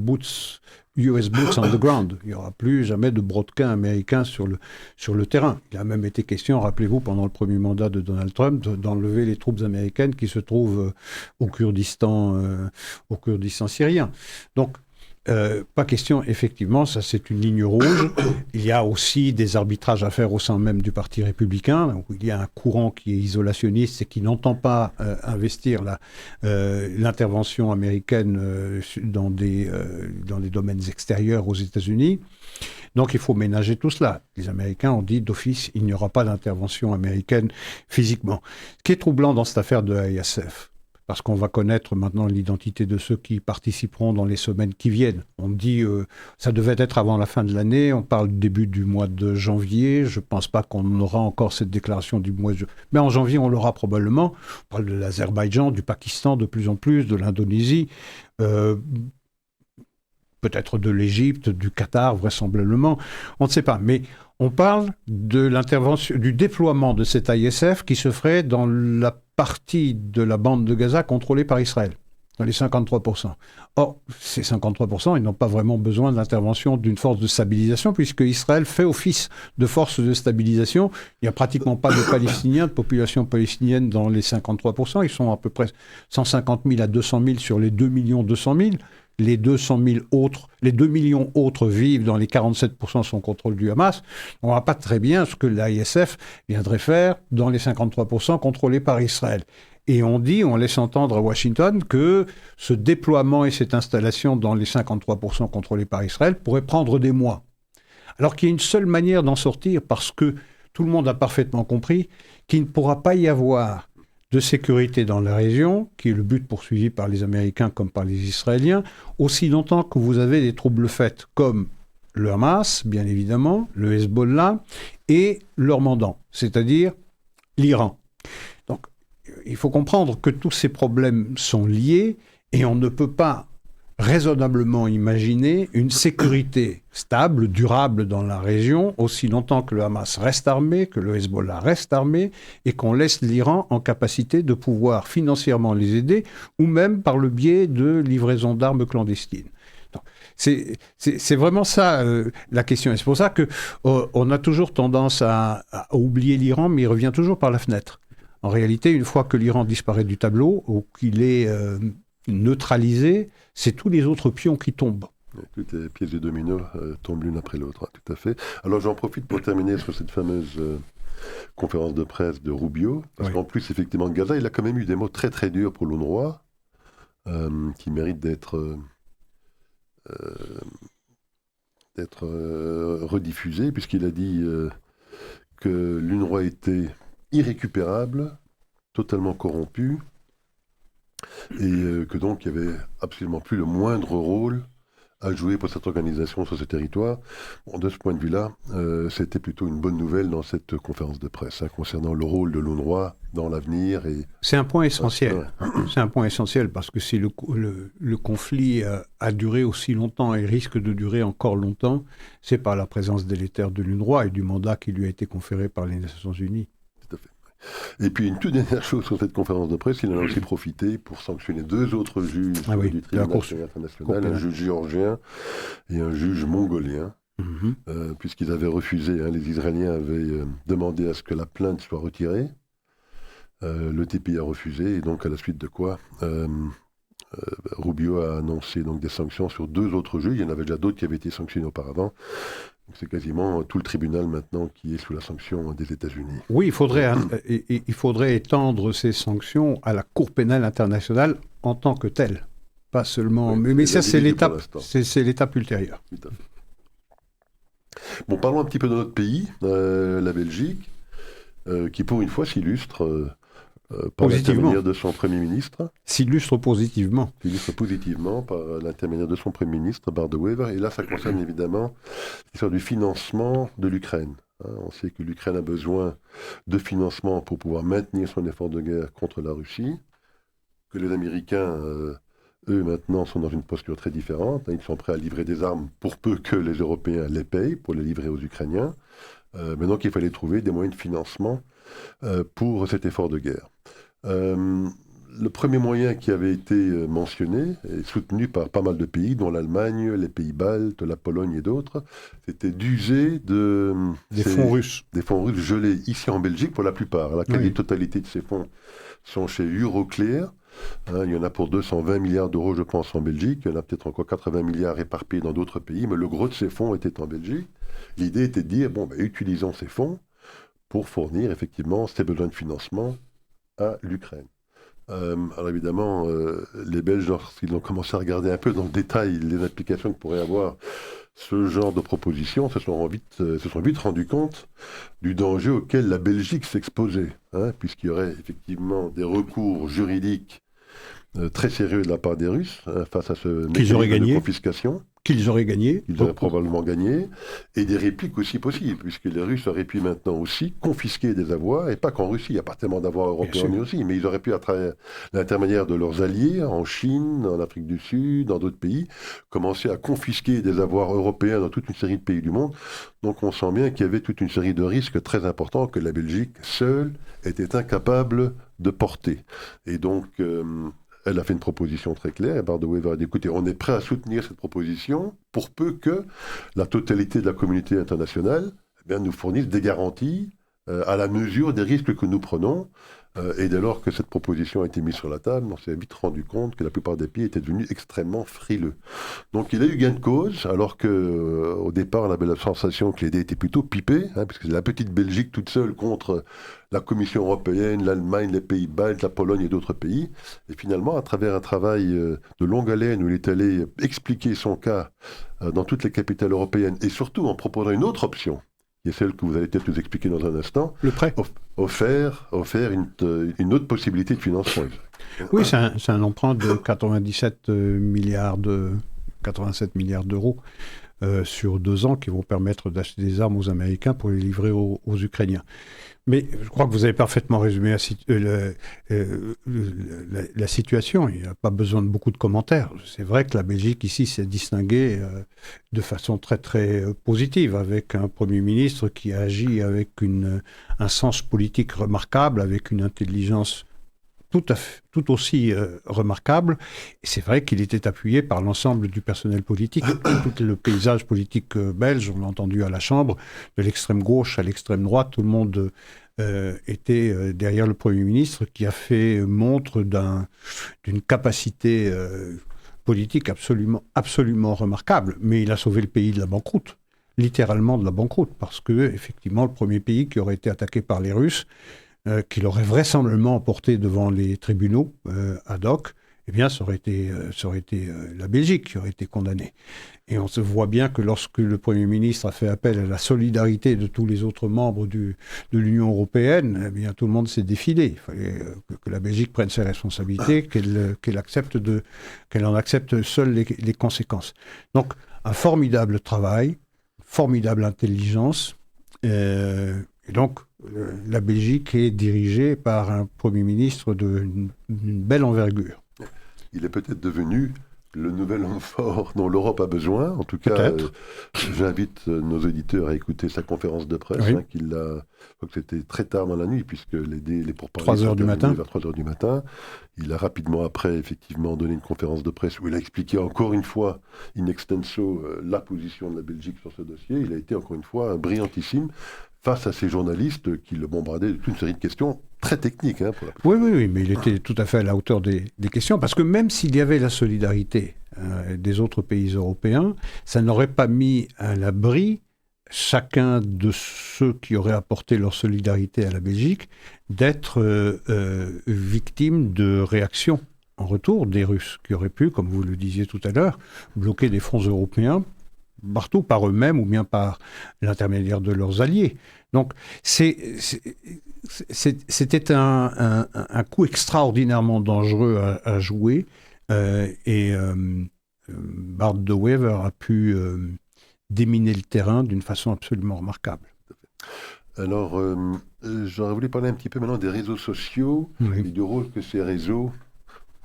US boots on the ground. Il n'y aura plus jamais de brodequins américains sur le terrain. Il a même été question, rappelez-vous, pendant le premier mandat de Donald Trump, d'enlever les troupes américaines qui se trouvent au Kurdistan syrien. Donc, pas question, effectivement, ça c'est une ligne rouge. Il y a aussi des arbitrages à faire au sein même du Parti républicain, où il y a un courant qui est isolationniste et qui n'entend pas investir l'intervention américaine dans des domaines extérieurs aux États-Unis. Donc il faut ménager tout cela. Les Américains ont dit d'office, il n'y aura pas d'intervention américaine physiquement. Ce qui est troublant dans cette affaire de l'ISF, parce qu'on va connaître maintenant l'identité de ceux qui participeront dans les semaines qui viennent. On dit ça devait être avant la fin de l'année, on parle du début du mois de janvier, je ne pense pas qu'on aura encore cette déclaration du mois de janvier, mais en janvier on l'aura probablement. On parle de l'Azerbaïdjan, du Pakistan de plus en plus, de l'Indonésie, peut-être de l'Égypte, du Qatar vraisemblablement, on ne sait pas, mais on parle de l'intervention, du déploiement de cet ISF qui se ferait dans la partie de la bande de Gaza contrôlée par Israël, dans les 53%. Or, ces 53%, ils n'ont pas vraiment besoin de l'intervention d'une force de stabilisation, puisque Israël fait office de force de stabilisation. Il n'y a pratiquement pas de Palestiniens, de population palestinienne dans les 53%. Ils sont à peu près 150 000 à 200 000 sur les 2 200 000. Les 2 millions autres vivent dans les 47% sous contrôle du Hamas. On ne voit pas très bien ce que l'ISF viendrait faire dans les 53% contrôlés par Israël. Et on laisse entendre à Washington que ce déploiement et cette installation dans les 53% contrôlés par Israël pourrait prendre des mois. Alors qu'il y a une seule manière d'en sortir, parce que tout le monde a parfaitement compris qu'il ne pourra pas y avoir de sécurité dans la région, qui est le but poursuivi par les Américains comme par les Israéliens, aussi longtemps que vous avez des troubles faits comme le Hamas, bien évidemment, le Hezbollah, et leur mandant, c'est-à-dire l'Iran. Donc, il faut comprendre que tous ces problèmes sont liés, et on ne peut pas raisonnablement imaginer une sécurité stable, durable dans la région, aussi longtemps que le Hamas reste armé, que le Hezbollah reste armé, et qu'on laisse l'Iran en capacité de pouvoir financièrement les aider, ou même par le biais de livraison d'armes clandestines. Donc, c'est vraiment ça la question. Et c'est pour ça qu'on a toujours tendance à oublier l'Iran, mais il revient toujours par la fenêtre. En réalité, une fois que l'Iran disparaît du tableau, ou qu'il est neutralisé, c'est tous les autres pions qui tombent. Toutes les pièces de domino tombent l'une après l'autre, hein, tout à fait. Alors j'en profite pour terminer sur cette fameuse conférence de presse de Rubio, parce qu'en plus, effectivement, Gaza, il a quand même eu des mots très très durs pour l'UNRWA, qui méritent d'être rediffusés, puisqu'il a dit que l'UNRWA était irrécupérable, totalement corrompue, et que donc il n'y avait absolument plus le moindre rôle à jouer pour cette organisation sur ce territoire. Bon, de ce point de vue-là, c'était plutôt une bonne nouvelle dans cette conférence de presse, concernant le rôle de l'UNRWA dans l'avenir. C'est un point essentiel. C'est un point essentiel parce que si le conflit a duré aussi longtemps et risque de durer encore longtemps, c'est par la présence délétère de l'UNRWA et du mandat qui lui a été conféré par les Nations Unies. Et puis une toute dernière chose sur cette conférence de presse, il en a aussi profité pour sanctionner 2 autres juges du tribunal international, un juge géorgien et un juge mongolien, puisqu'ils avaient refusé, les Israéliens avaient demandé à ce que la plainte soit retirée, le TPI a refusé, et donc à la suite de quoi Rubio a annoncé donc des sanctions sur 2 autres juges. Il y en avait déjà d'autres qui avaient été sanctionnés auparavant. C'est quasiment tout le tribunal maintenant qui est sous la sanction des États-Unis. Oui, il faudrait étendre ces sanctions à la Cour pénale internationale en tant que telle. Pas seulement... Oui, mais ça, c'est l'étape ultérieure. Tout à fait. Bon, parlons un petit peu de notre pays, la Belgique, qui pour une fois s'illustre... par l'intermédiaire de son Premier ministre. S'illustre positivement. S'illustre positivement par l'intermédiaire de son Premier ministre, Bart De Wever. Et là, ça concerne évidemment l'histoire du financement de l'Ukraine. On sait que l'Ukraine a besoin de financement pour pouvoir maintenir son effort de guerre contre la Russie, que les Américains eux maintenant sont dans une posture très différente. Ils sont prêts à livrer des armes pour peu que les Européens les payent pour les livrer aux Ukrainiens. Mais donc il fallait trouver des moyens de financement pour cet effort de guerre. Le premier moyen qui avait été mentionné et soutenu par pas mal de pays, dont l'Allemagne, les pays baltes, la Pologne et d'autres, c'était d'user des fonds russes. Des fonds russes gelés ici en Belgique pour la plupart. La quasi-totalité de ces fonds sont chez Euroclear. Il y en a pour 220 milliards d'euros, je pense, en Belgique. Il y en a peut-être encore 80 milliards éparpillés dans d'autres pays, mais le gros de ces fonds était en Belgique. L'idée était de dire, utilisons ces fonds pour fournir effectivement ces besoins de financement à l'Ukraine. Alors évidemment, les Belges, lorsqu'ils ont commencé à regarder un peu dans le détail les implications que pourrait avoir ce genre de proposition, se sont vite rendus compte du danger auquel la Belgique s'exposait, puisqu'il y aurait effectivement des recours juridiques très sérieux de la part des Russes face à ce mécanisme de confiscation. Qu'ils auraient gagné. Ils auraient probablement gagné. Et des répliques aussi possibles, puisque les Russes auraient pu maintenant aussi confisquer des avoirs, et pas qu'en Russie, il n'y a pas tellement d'avoirs européens aussi, mais ils auraient pu, à travers l'intermédiaire de leurs alliés, en Chine, en Afrique du Sud, dans d'autres pays, commencer à confisquer des avoirs européens dans toute une série de pays du monde. Donc on sent bien qu'il y avait toute une série de risques très importants que la Belgique seule était incapable de porter. Et donc... elle a fait une proposition très claire, et Bart De Wever a dit, écoutez, on est prêt à soutenir cette proposition pour peu que la totalité de la communauté internationale nous fournisse des garanties à la mesure des risques que nous prenons. Et dès lors que cette proposition a été mise sur la table, on s'est vite rendu compte que la plupart des pays étaient devenus extrêmement frileux. Donc il a eu gain de cause, alors qu'au départ, on avait la sensation que les dés étaient plutôt pipés, puisque c'est la petite Belgique toute seule contre la Commission européenne, l'Allemagne, les pays baltes, la Pologne et d'autres pays. Et finalement, à travers un travail de longue haleine où il est allé expliquer son cas dans toutes les capitales européennes, et surtout en proposant une autre option, qui est celle que vous allez peut-être nous expliquer dans un instant. Le prêt. Offert une autre possibilité de financement. Oui, c'est un emprunt de 87 milliards d'euros sur 2 ans qui vont permettre d'acheter des armes aux Américains pour les livrer aux Ukrainiens. Mais je crois que vous avez parfaitement résumé la situation. Il n'y a pas besoin de beaucoup de commentaires. C'est vrai que la Belgique, ici, s'est distinguée de façon très, très positive, avec un Premier ministre qui agit avec un sens politique remarquable, avec une intelligence tout aussi remarquable. Et c'est vrai qu'il était appuyé par l'ensemble du personnel politique. Tout le paysage politique belge, on l'a entendu à la Chambre, de l'extrême gauche à l'extrême droite, tout le monde était derrière le Premier ministre qui a fait montre d'une capacité politique absolument remarquable. Mais il a sauvé le pays de la banqueroute, littéralement de la banqueroute, parce que effectivement, le premier pays qui aurait été attaqué par les Russes, qu'il aurait vraisemblablement porté devant les tribunaux ad hoc, eh bien, ça aurait été la Belgique qui aurait été condamnée. Et on se voit bien que lorsque le Premier ministre a fait appel à la solidarité de tous les autres membres de l'Union européenne, eh bien, tout le monde s'est défilé. Il fallait que la Belgique prenne ses responsabilités, qu'elle en accepte seule les conséquences. Donc, un formidable travail, formidable intelligence, et donc, la Belgique est dirigée par un Premier ministre d'une belle envergure. Il est peut-être devenu le nouvel homme fort dont l'Europe a besoin. En tout cas, j'invite nos auditeurs à écouter sa conférence de presse. Oui. Je crois que c'était très tard dans la nuit, puisque les pourparlers 3 heures du matin. Vers 3 heures du matin. Il a rapidement après, effectivement, donné une conférence de presse où il a expliqué encore une fois, in extenso, la position de la Belgique sur ce dossier. Il a été encore une fois brillantissime face à ces journalistes qui le bombardaient de toute une série de questions très techniques. Oui, mais il était tout à fait à la hauteur des questions, parce que même s'il y avait la solidarité des autres pays européens, ça n'aurait pas mis à l'abri chacun de ceux qui auraient apporté leur solidarité à la Belgique d'être victime de réactions en retour des Russes, qui auraient pu, comme vous le disiez tout à l'heure, bloquer des fonds européens partout par eux-mêmes ou bien par l'intermédiaire de leurs alliés. Donc, c'était un coup extraordinairement dangereux à jouer et Bart De Wever a pu déminer le terrain d'une façon absolument remarquable. Alors, j'aurais voulu parler un petit peu maintenant des réseaux sociaux et du rôle que ces réseaux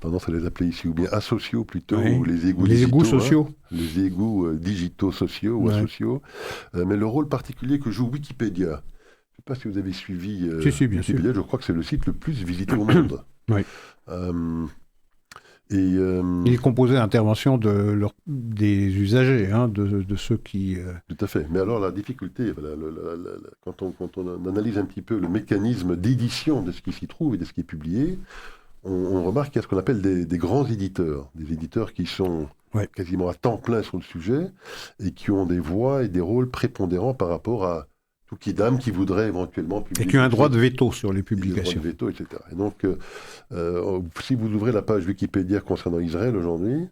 tendance à les appeler ici, ou bien asociaux plutôt, Oui. ou les égouts Les digitaux, égouts sociaux. les égouts digitaux sociaux ou Ouais. asociaux. Mais le rôle particulier que joue Wikipédia, je ne sais pas si vous avez suivi Si, bien Wikipédia, je crois que c'est le site le plus visité au monde. Oui. Euh, Il est composé d'interventions des usagers, hein, de ceux qui... Tout à fait. Mais alors la difficulté, voilà, quand on analyse un petit peu le mécanisme d'édition de ce qui s'y trouve et de ce qui est publié, on remarque qu'il y a ce qu'on appelle des grands éditeurs, des éditeurs qui sont quasiment à temps plein sur le sujet et qui ont des voix et des rôles prépondérants par rapport à tout qui dame qui voudrait éventuellement publier. Et qui ont un droit de veto sur les publications. Des droits de veto, etc. Et donc, si vous ouvrez la page Wikipédia concernant Israël aujourd'hui,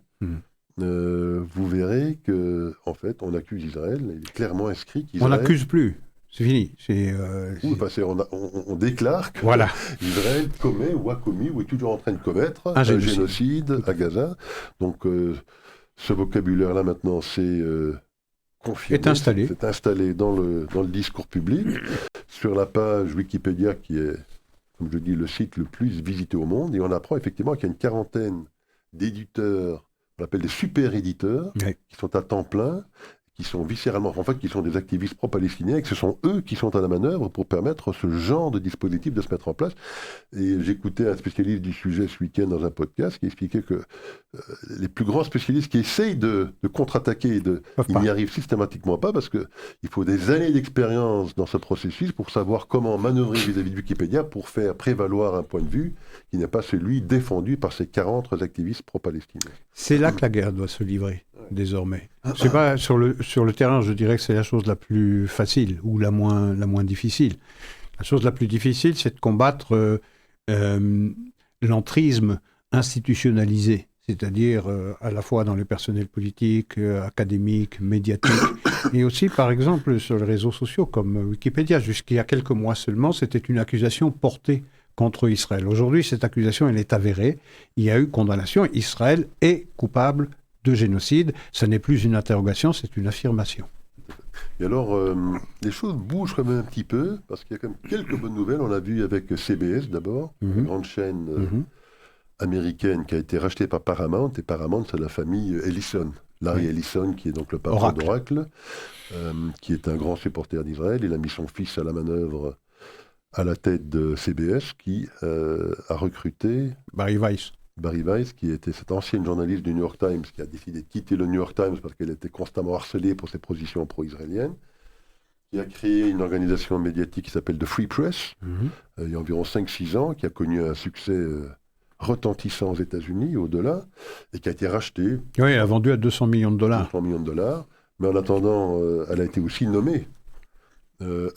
vous verrez que, en fait, on accuse Israël. Il est clairement inscrit qu'Israël. On n'accuse plus. C'est fini. On déclare que Israël commet ou a commis ou est toujours en train de commettre un génocide à Gaza. Donc, ce vocabulaire-là, maintenant, c'est confirmé. C'est installé dans le discours public. Sur la page Wikipédia, qui est, comme je dis, le site le plus visité au monde. Et on apprend effectivement qu'il y a une quarantaine d'éditeurs, on appelle des super-éditeurs, qui sont à temps plein, qui sont viscéralement, en fait, qui sont des activistes pro-palestiniens, et que ce sont eux qui sont à la manœuvre pour permettre ce genre de dispositif de se mettre en place. Et j'écoutais un spécialiste du sujet ce week-end dans un podcast qui expliquait que les plus grands spécialistes qui essayent de contre-attaquer, ils n'y arrivent systématiquement pas parce qu'il faut des années d'expérience dans ce processus pour savoir comment manœuvrer vis-à-vis de Wikipédia pour faire prévaloir un point de vue qui n'est pas celui défendu par ces 40 activistes pro-palestiniens. C'est là que la guerre doit se livrer, désormais. C'est pas sur le terrain, je dirais que c'est la chose la plus facile ou la moins difficile. La chose la plus difficile, c'est de combattre l'entrisme institutionnalisé, c'est-à-dire à la fois dans les personnels politiques, académiques, médiatiques, et aussi, par exemple, sur les réseaux sociaux comme Wikipédia. Jusqu'il y a quelques mois seulement, c'était une accusation portée contre Israël. Aujourd'hui, cette accusation, elle est avérée. Il y a eu condamnation. Israël est coupable de génocide. Ce n'est plus une interrogation, c'est une affirmation. Et alors, les choses bougent quand même un petit peu, parce qu'il y a quand même quelques bonnes nouvelles. On l'a vu avec CBS d'abord, une grande chaîne américaine qui a été rachetée par Paramount. Et Paramount, c'est la famille Ellison. Larry Ellison, qui est donc le patron d'Oracle, qui est un grand supporter d'Israël. Il a mis son fils à la manœuvre à la tête de CBS, qui a recruté Barry Weiss, qui était cette ancienne journaliste du New York Times, qui a décidé de quitter le New York Times parce qu'elle était constamment harcelée pour ses positions pro-israéliennes, qui a créé une organisation médiatique qui s'appelle The Free Press, il y a environ 5-6 ans, qui a connu un succès retentissant aux États-Unis, au-delà, et qui a été rachetée. Oui, elle a vendu à $200 millions. 200 millions de dollars, mais en attendant, elle a été aussi nommée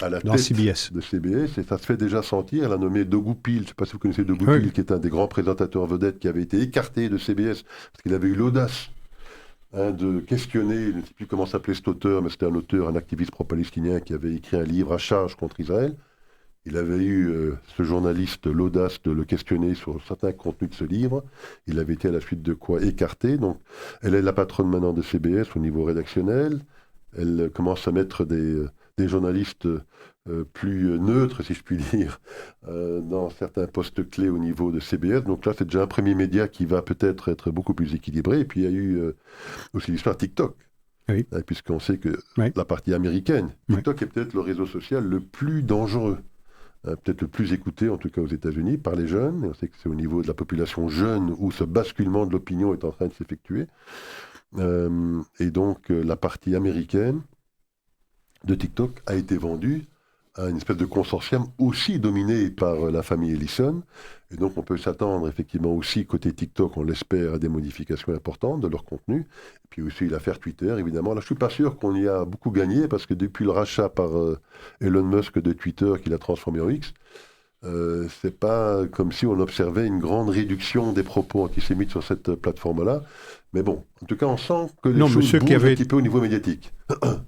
à la tête de CBS, et ça se fait déjà sentir. Elle a nommé Doug Peel, je ne sais pas si vous connaissez Doug Peel, qui est un des grands présentateurs vedettes qui avait été écarté de CBS parce qu'il avait eu l'audace de questionner, je ne sais plus comment s'appelait cet auteur, mais c'était un auteur, un activiste pro-palestinien qui avait écrit un livre à charge contre Israël. Il avait eu, ce journaliste, l'audace de le questionner sur certains contenus de ce livre. Il avait été à la suite de quoi écarté. Donc, elle est la patronne maintenant de CBS au niveau rédactionnel. Elle commence à mettre des journalistes plus neutres, si je puis dire, dans certains postes clés au niveau de CBS. Donc là, c'est déjà un premier média qui va peut-être être beaucoup plus équilibré. Et puis, il y a eu aussi l'histoire TikTok. Oui. Puisqu'on sait que la partie américaine, TikTok est peut-être le réseau social le plus dangereux, peut-être le plus écouté, en tout cas aux États-Unis, par les jeunes. Et on sait que c'est au niveau de la population jeune où ce basculement de l'opinion est en train de s'effectuer. Et donc, la partie américaine de TikTok a été vendue à une espèce de consortium aussi dominé par la famille Ellison. Et donc, on peut s'attendre effectivement aussi, côté TikTok, on l'espère, à des modifications importantes de leur contenu. Et puis aussi l'affaire Twitter, évidemment. Là, je ne suis pas sûr qu'on y a beaucoup gagné, parce que depuis le rachat par Elon Musk de Twitter, qu'il a transformé en X, c'est pas comme si on observait une grande réduction des propos antisémites sur cette plateforme-là. Mais bon, en tout cas, on sent que les choses bougent un petit peu au niveau médiatique.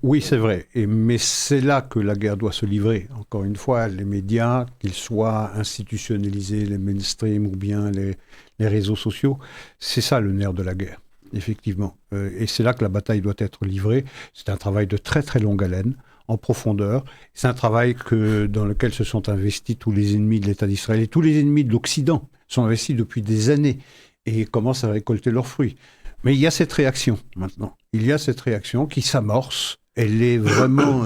Oui, c'est vrai. Mais c'est là que la guerre doit se livrer. Encore une fois, les médias, qu'ils soient institutionnalisés, les mainstream ou bien les réseaux sociaux, c'est ça le nerf de la guerre, effectivement. Et c'est là que la bataille doit être livrée. C'est un travail de très très longue haleine, en profondeur. C'est un travail dans lequel se sont investis tous les ennemis de l'État d'Israël et tous les ennemis de l'Occident sont investis depuis des années. et commencent à récolter leurs fruits. Mais il y a cette réaction maintenant. Il y a cette réaction qui s'amorce. Elle est vraiment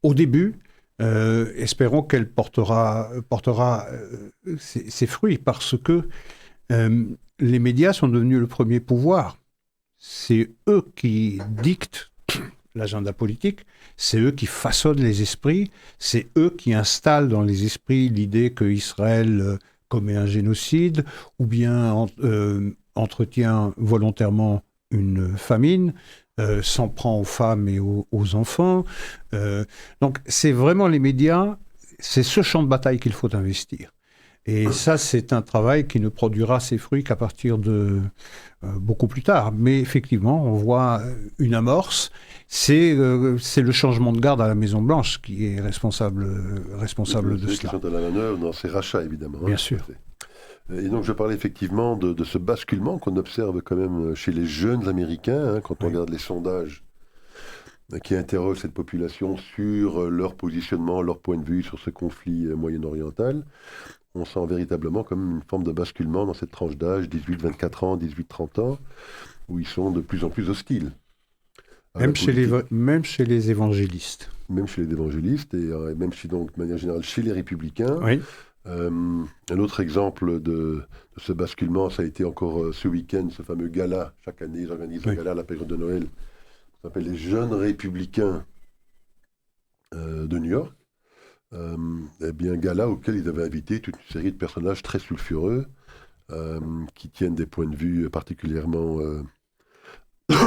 au début. Espérons qu'elle portera ses fruits parce que les médias sont devenus le premier pouvoir. C'est eux qui dictent l'agenda politique, c'est eux qui façonnent les esprits, c'est eux qui installent dans les esprits l'idée qu'Israël commet un génocide ou bien entretient volontairement une famine, s'en prend aux femmes et aux enfants. Donc c'est vraiment les médias, c'est ce champ de bataille qu'il faut investir. Et ça, c'est un travail qui ne produira ses fruits qu'à partir de beaucoup plus tard. Mais effectivement, on voit une amorce. C'est le changement de garde à la Maison-Blanche qui est responsable de cela. Qui sont à la manœuvre dans ces rachats, évidemment. Bien sûr. Et donc, je parlais effectivement de ce basculement qu'on observe quand même chez les jeunes Américains, quand on regarde les sondages qui interrogent cette population sur leur positionnement, leur point de vue sur ce conflit moyen-oriental. On sent véritablement comme une forme de basculement dans cette tranche d'âge, 18-24 ans, 18-30 ans, où ils sont de plus en plus hostiles. Même chez les évangélistes. Même chez les évangélistes, et même donc, de manière générale chez les républicains. Oui. Un autre exemple de ce basculement, ça a été encore ce week-end, ce fameux gala. Chaque année, ils organisent un gala à la période de Noël. Ça s'appelle les Jeunes Républicains de New York. Eh bien, gala auquel ils avaient invité toute une série de personnages très sulfureux qui tiennent des points de vue particulièrement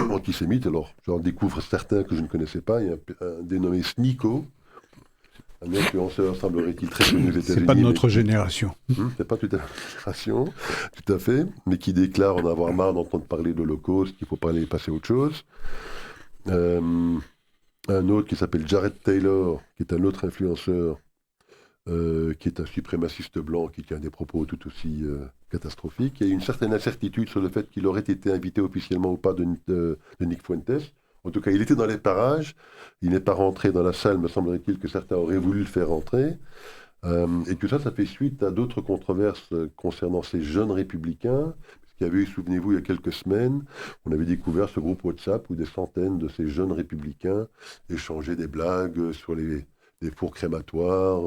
antisémites. Alors, j'en découvre certains que je ne connaissais pas. Il y a un dénommé Sneako, un influenceur, semblerait-il, très connu aux États-Unis. C'est pas de notre génération. C'est pas tout à fait notre génération, tout à fait, mais qui déclare en avoir marre d'entendre parler de l'Holocauste, qu'il faut pas aller passer à autre chose. Un autre qui s'appelle Jared Taylor, qui est un autre influenceur, qui est un suprémaciste blanc, qui tient des propos tout aussi catastrophiques. Il y a une certaine incertitude sur le fait qu'il aurait été invité officiellement ou pas de Nick Fuentes. En tout cas, il était dans les parages. Il n'est pas rentré dans la salle, me semblerait-il, que certains auraient voulu le faire rentrer. Et tout ça, ça fait suite à d'autres controverses concernant ces jeunes républicains. Qu'il y avait eu, souvenez-vous, il y a quelques semaines, on avait découvert ce groupe WhatsApp où des centaines de ces jeunes républicains échangeaient des blagues sur les fours crématoires,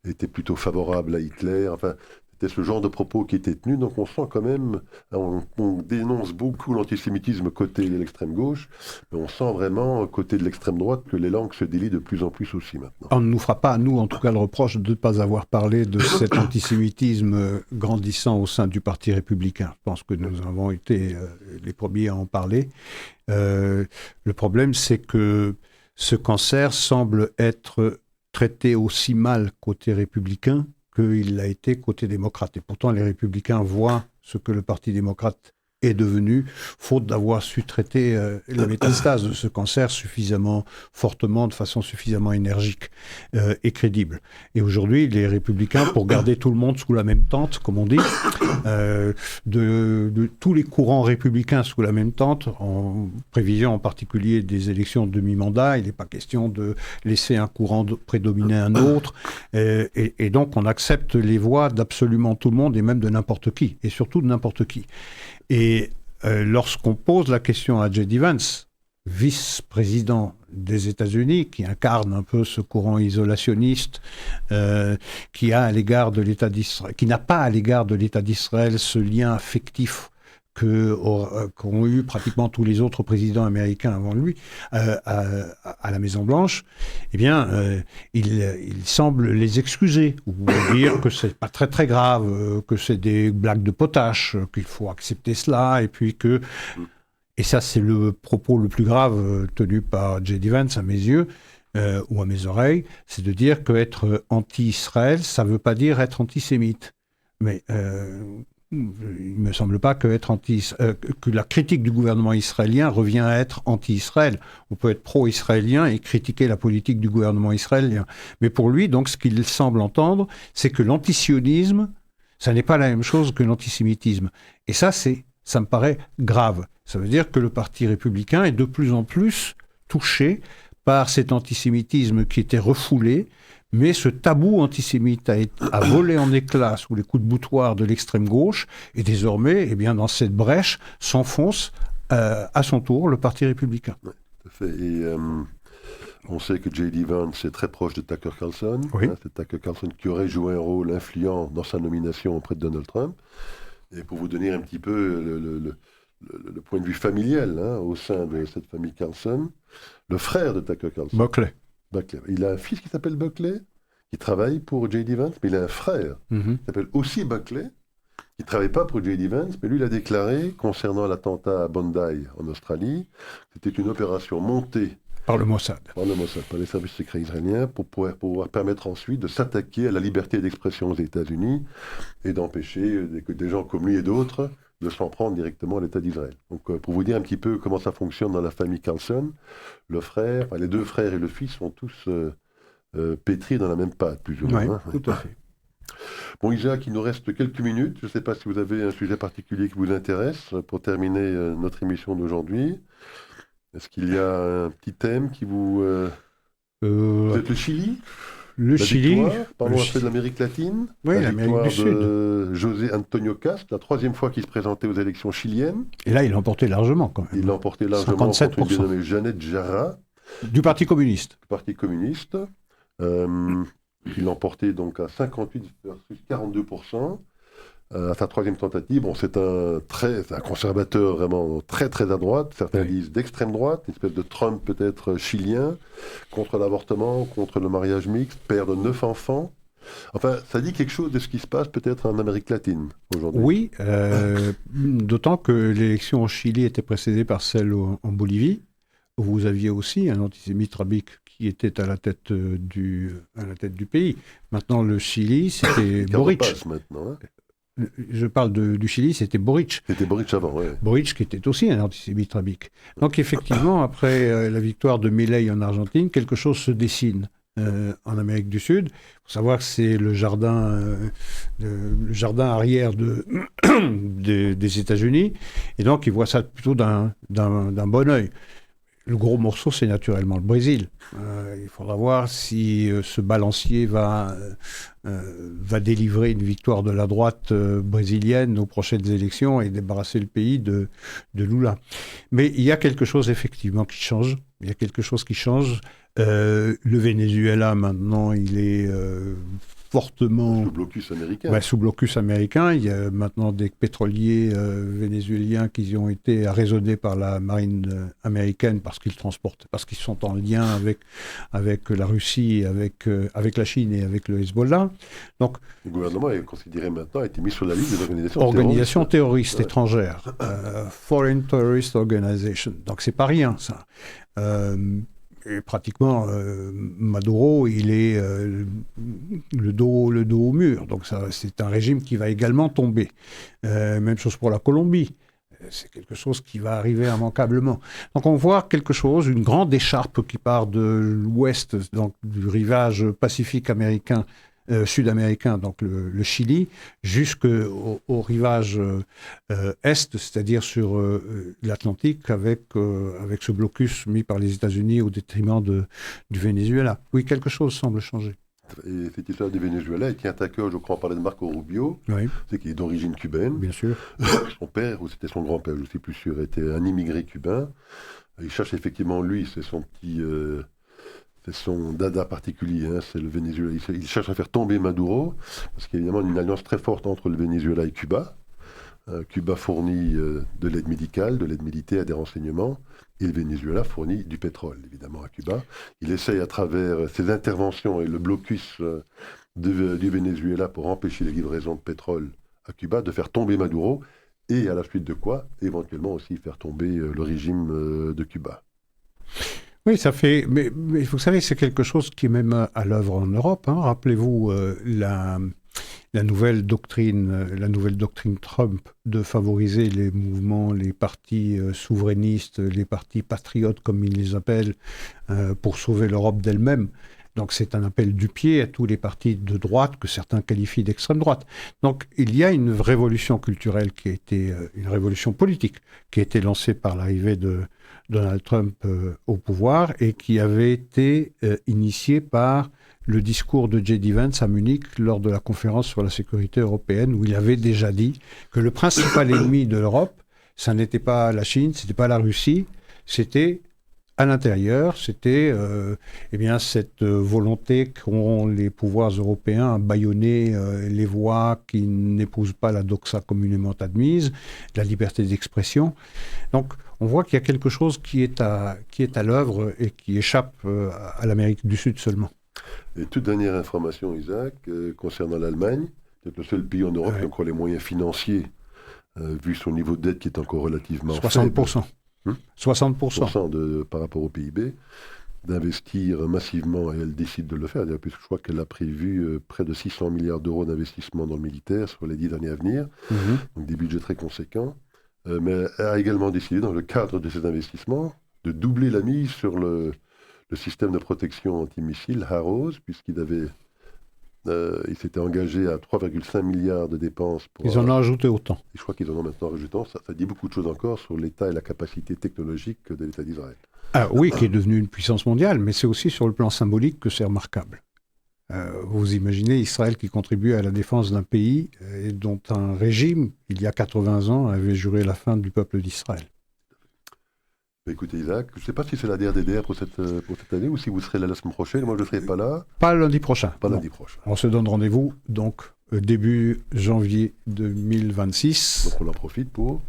étaient plutôt favorables à Hitler. Enfin, c'était ce genre de propos qui étaient tenus. Donc on sent quand même, on dénonce beaucoup l'antisémitisme côté de l'extrême gauche, mais on sent vraiment côté de l'extrême droite que les langues se délient de plus en plus aussi maintenant. On ne nous fera pas, nous, en tout cas, le reproche de ne pas avoir parlé de cet antisémitisme grandissant au sein du Parti républicain. Je pense que nous avons été les premiers à en parler. Le problème, c'est que ce cancer semble être traité aussi mal côté républicain qu'il l'a été côté démocrate. Et pourtant, les républicains voient ce que le Parti démocrate est devenu, faute d'avoir su traiter la métastase de ce cancer suffisamment fortement, de façon suffisamment énergique et crédible. Et aujourd'hui, les républicains, pour garder tout le monde sous la même tente, comme on dit, de tous les courants républicains sous la même tente, en prévision en particulier des élections de demi-mandat, il n'est pas question de laisser un courant prédominer un autre, et donc on accepte les voix d'absolument tout le monde, et même de n'importe qui, et surtout de n'importe qui. Et lorsqu'on pose la question à J.D. Vance, vice-président des États-Unis, qui incarne un peu ce courant isolationniste, qui n'a pas à l'égard de l'État d'Israël ce lien affectif qu'ont eu pratiquement tous les autres présidents américains avant lui à la Maison-Blanche, eh bien, il semble les excuser, ou dire que c'est pas très très grave, que c'est des blagues de potache, qu'il faut accepter cela, et puis que... Et ça, c'est le propos le plus grave tenu par J.D. Vance, à mes yeux, ou à mes oreilles, c'est de dire qu'être anti-Israël, ça ne veut pas dire être antisémite. Mais... il ne me semble pas que la critique du gouvernement israélien revient à être anti-Israël. On peut être pro-israélien et critiquer la politique du gouvernement israélien. Mais pour lui, donc, ce qu'il semble entendre, c'est que l'antisionisme, ça n'est pas la même chose que l'antisémitisme. Et ça me paraît grave. Ça veut dire que le Parti républicain est de plus en plus touché par cet antisémitisme qui était refoulé, mais ce tabou antisémite a volé en éclats sous les coups de boutoir de l'extrême gauche, et désormais, eh bien, dans cette brèche, s'enfonce à son tour le Parti républicain. Ouais, tout à fait. Et on sait que J.D. Vance est très proche de Tucker Carlson. Oui. C'est Tucker Carlson qui aurait joué un rôle influent dans sa nomination auprès de Donald Trump. Et pour vous donner un petit peu le point de vue familial au sein de cette famille Carlson, le frère de Tucker Carlson, Buckley. il a un fils qui s'appelle Buckley, qui travaille pour J.D. Vance, mais il a un frère qui s'appelle aussi Buckley, qui ne travaille pas pour J.D. Vance, mais lui, il a déclaré, concernant l'attentat à Bondi en Australie, que c'était une opération montée Par le Mossad. par le Mossad, par les services secrets israéliens, pour pouvoir permettre ensuite de s'attaquer à la liberté d'expression aux États-Unis et d'empêcher que des gens comme lui et d'autres de s'en prendre directement à l'État d'Israël. Donc, pour vous dire un petit peu comment ça fonctionne dans la famille Carlson, les deux frères et le fils sont tous pétris dans la même pâte, plus ou moins. Oui, tout à fait. Bon, Isaac, il nous reste quelques minutes. Je ne sais pas si vous avez un sujet particulier qui vous intéresse pour terminer notre émission d'aujourd'hui. Est-ce qu'il y a un petit thème qui vous... Peut-être le Chili? Le Chili. Parlons un peu de l'Amérique latine. Oui, la l'Amérique victoire du de José Antonio Cast, la 3e fois qu'il se présentait aux élections chiliennes. Et là, il l'a emporté largement, quand même. Il l'a emporté largement 57%. contre une dénommée Jeannette Jarra, Du Parti communiste. du Parti communiste. Il l'a emporté donc à 58 versus 42%. À sa 3e tentative. Bon, c'est un conservateur vraiment très très à droite, certains disent d'extrême droite, une espèce de Trump peut-être chilien, contre l'avortement, contre le mariage mixte, père de 9 enfants. Enfin, ça dit quelque chose de ce qui se passe peut-être en Amérique latine aujourd'hui. Oui, d'autant que l'élection au Chili était précédée par celle en Bolivie, où vous aviez aussi un antisémite rabique qui était à la tête du pays. Maintenant, le Chili, c'était Boric. Maintenant, Je parle du Chili, c'était Boric. C'était Boric avant, oui. Boric qui était aussi un antisémite rabique. Donc effectivement, après la victoire de Milei en Argentine, quelque chose se dessine en Amérique du Sud. Il faut savoir que c'est le jardin arrière des États-Unis. Et donc, ils voient ça plutôt d'un bon œil. Le gros morceau, c'est naturellement le Brésil. Il faudra voir si ce balancier va délivrer une victoire de la droite brésilienne aux prochaines élections et débarrasser le pays de Lula. Mais il y a quelque chose effectivement qui change. Il y a quelque chose qui change. Le Venezuela, maintenant, il est fortement... Sous blocus américain. Sous blocus américain. Il y a maintenant des pétroliers vénézuéliens qui ont été arraisonnés par la marine américaine parce qu'ils sont en lien avec la Russie, avec la Chine et avec le Hezbollah. Donc, le gouvernement est considéré maintenant, a été mis sur la liste des organisations terroristes étrangères. Foreign Terrorist Organization. Donc, c'est pas rien, ça. Et pratiquement, Maduro, il est le dos au mur. Donc c'est un régime qui va également tomber. Même chose pour la Colombie. C'est quelque chose qui va arriver immanquablement. Donc on voit quelque chose, une grande écharpe qui part de l'ouest, donc du rivage pacifique américain, sud-américain, donc le Chili, jusqu'au rivage est, c'est-à-dire sur l'Atlantique, avec ce blocus mis par les États-Unis au détriment du Venezuela. Oui, quelque chose semble changer. Et cette histoire du Venezuela, il tient à cœur, je crois, on parlait de Marco Rubio, c'est qu'il est d'origine cubaine. Bien sûr. Son père, ou c'était son grand-père, je ne sais plus sûr, était un immigré cubain. Il cherche effectivement, lui, c'est son petit... c'est son dada particulier, c'est le Venezuela. Il cherche à faire tomber Maduro, parce qu'il y a évidemment une alliance très forte entre le Venezuela et Cuba. Cuba fournit de l'aide médicale, de l'aide militaire, des renseignements, et le Venezuela fournit du pétrole, évidemment, à Cuba. Il essaye, à travers ses interventions et le blocus du Venezuela pour empêcher les livraisons de pétrole à Cuba, de faire tomber Maduro, et à la suite de quoi, éventuellement aussi faire tomber le régime de Cuba. Oui, ça fait. Mais vous savez, c'est quelque chose qui est même à l'œuvre en Europe. Rappelez-vous la nouvelle doctrine Trump de favoriser les mouvements, les partis souverainistes, les partis patriotes, comme ils les appellent, pour sauver l'Europe d'elle-même. Donc c'est un appel du pied à tous les partis de droite que certains qualifient d'extrême droite. Donc il y a une révolution culturelle qui a été une révolution politique qui a été lancée par l'arrivée de Donald Trump au pouvoir et qui avait été initiée par le discours de J.D. Vance à Munich lors de la conférence sur la sécurité européenne, où il avait déjà dit que le principal ennemi de l'Europe, ça n'était pas la Chine, c'était pas la Russie, c'était à l'intérieur, c'était cette volonté qu'ont les pouvoirs européens à bâillonner les voix qui n'épousent pas la doxa communément admise, la liberté d'expression. Donc, on voit qu'il y a quelque chose qui est à l'œuvre et qui échappe à l'Amérique du Sud seulement. Et toute dernière information, Isaac, concernant l'Allemagne, c'est le seul pays en Europe qui a encore les moyens financiers, vu son niveau de dette qui est encore relativement 60%. faible. 60%. Par rapport au PIB, d'investir massivement, et elle décide de le faire, puisque je crois qu'elle a prévu près de 600 milliards d'euros d'investissement dans le militaire sur les 10 années à venir, donc des budgets très conséquents. Mais elle a également décidé, dans le cadre de ces investissements, de doubler la mise sur le système de protection antimissile HAROS, il s'était engagé à 3,5 milliards de dépenses. Ils en ont ajouté autant. Et je crois qu'ils en ont maintenant rajouté. Ça dit beaucoup de choses encore sur l'état et la capacité technologique de l'État d'Israël. Ah oui, qui est devenu une puissance mondiale, mais c'est aussi sur le plan symbolique que c'est remarquable. Vous imaginez Israël qui contribue à la défense d'un pays et dont un régime, il y a 80 ans, avait juré la fin du peuple d'Israël. Écoutez Isaac, je ne sais pas si c'est la DRDDR pour cette année ou si vous serez là la semaine prochaine. Moi je ne serai pas là. Pas lundi prochain. Pas lundi prochain. On se donne rendez-vous donc début janvier 2026. Donc on en profite pour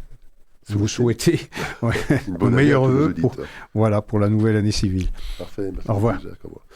vous souhaiter vos meilleurs vœux pour la nouvelle année civile. Parfait. Merci au revoir. Isaac, au revoir.